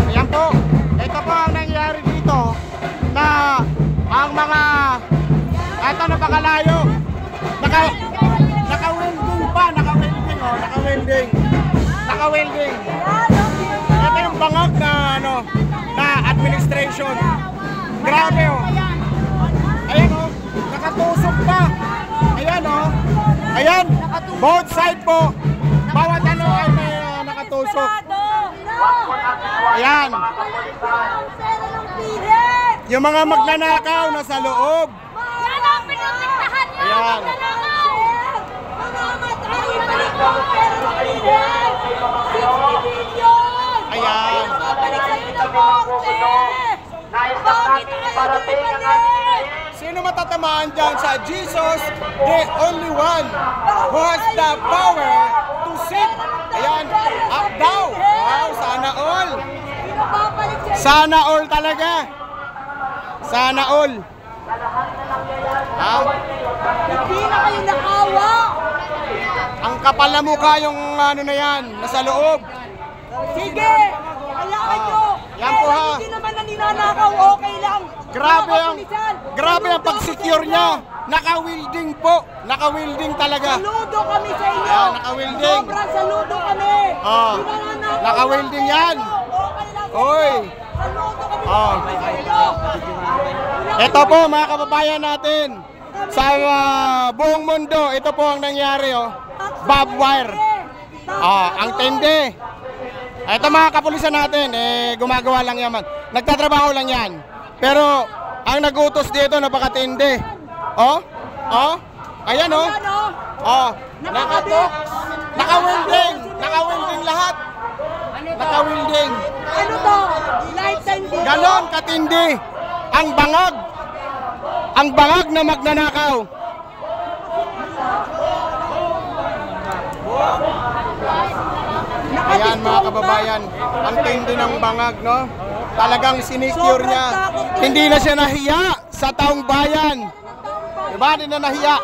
yan po. Ito po ang nangyari dito na ang mga ito napakalayo. Naka-welding pa, naka-welding oh, naka-welding. Ito yung bangag na ano, na administration. Grabe oh. Ayan oh, nakatusok pa. Ayan oh. Ayan, both side po. Bawat ano ay may nakatusok. Ayan. Yung mga magnanakaw nasa loob. Yan ang pinutiktahan niyo. Ayan. Ayan. Sino matatamaan dyan sa Jesus, the only one who has the power to sit? Ayan, up daw. Wow, sana all. Sana all talaga. Sana all. Ha? Hindi na kayo nakawa. Ang kapal na mukha yung ano na yan, nasa loob. Sige, hayaan nyo. Yan po ha. Hindi naman na ninanakaw, okay lang. Grabe ang pag-secure niya. Naka-welding po. Naka-welding talaga. Saludo kami sa inyo. Ayan, naka-welding. Sobrang saludo kami. Oh, naka-welding yan. Oy. Saludo kami Oh. sa inyo. Ito po mga kababayan natin. Sa buong mundo, ito po ang nangyari oh. Barbed wire. Ang tende. Ito mga kapulisan natin, gumagawa lang yan. Nagtatrabaho lang yan. Pero ang nagutos dito napakatindi. Oh? Oh? Ayan oh. Oh. Naka-welding. Naka-welding lahat. Naka-welding. Ano to? Lifetime dito? Ganon katindi. Ang bangag. Ang bangag na magnanakaw. Ayan mga kababayan, ang tindi ng bangag, no? Talagang sinicure niya. Hindi na siya nahiya sa taong bayan. Diba? Hindi na nahiya.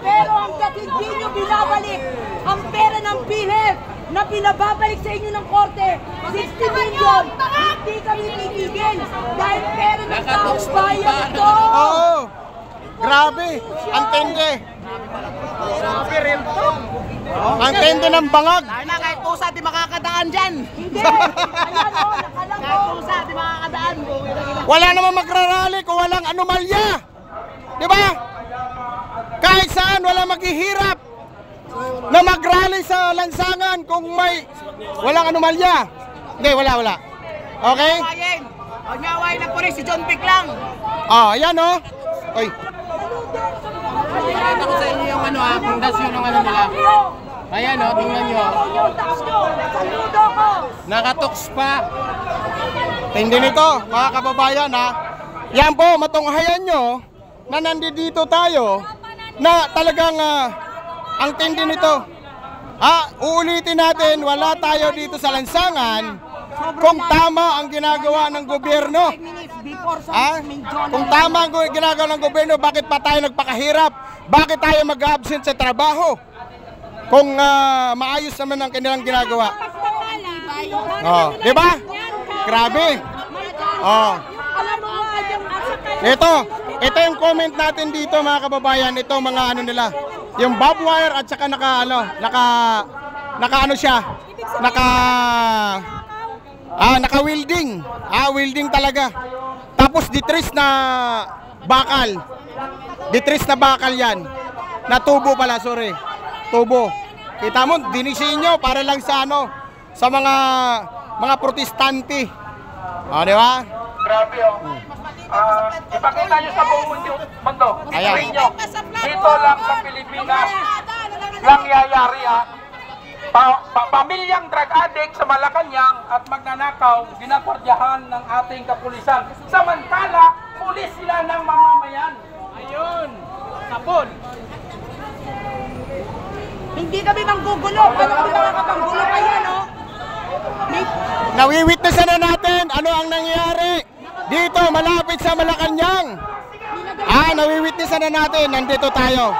Pero hanggat hindi nyo binabalik ang pera ng PhilHealth na pinababalik sa inyo ng korte, 60 million, hindi kami titigil dahil pera ng taong bayan ito. Oo. Grabe. Ang tindi. Ang tindi ng bangag. Na kahit pusa di makakadaan dyan. Hindi. Ayan o, nakalang Kahit o. pusa di makakadaan. Wala namang magrarally kung walang anomalya. Diba? Kahit saan wala maghihirap na mag-rally sa lansangan kung may walang anomalya. Hindi, wala. Okay? Ang nyawain ng pulis si John Vic lang. Ayan o. Oy. Pakita ko sa inyo yung ano pundasyon ng ano nila. Ayan o, tingnan nyo. Saludo ko. Nakatoks pa. Hindi nito, mga kababayan ha. Yan po, matunghayan nyo na nandito tayo na talagang ang tindi nito. Uulitin natin, wala tayo dito sa lansangan kung tama ang ginagawa ng gobyerno. Kung tama ang ginagawa ng gobyerno, bakit pa tayo nagpakahirap? Bakit tayo mag-absent sa trabaho? Kung maayos naman ang kanilang ginagawa. Di ba? Grabe. Ito yung comment natin dito mga kababayan, ito mga ano nila. Yung barbed wire at saka naka welding. Welding talaga. Tapos ditris na bakal. Ditris na bakal yan. Na tubo pala, sorry. Tubo. Kita mo, dinisiin nyo para lang sa ano, sa mga protestante. Di ba? Grabe oh. Ipakita nyo sa buong mundo. Ayan. Dito lang sa Pilipinas lang yayari ha. Pamilyang drug addict sa Malacanang at magnanakaw, ginagwardyahan ng ating kapulisan. Samantala, pulis sila ng mamamayan. Ayun. Kapon. Hindi kami manggugulo. Paano kami makakapanggulo kaya, no? Nawiwitnessan na natin ano ang nangyayari dito malapit sa Malacanang. Nawiwitnessan na natin, nandito tayo.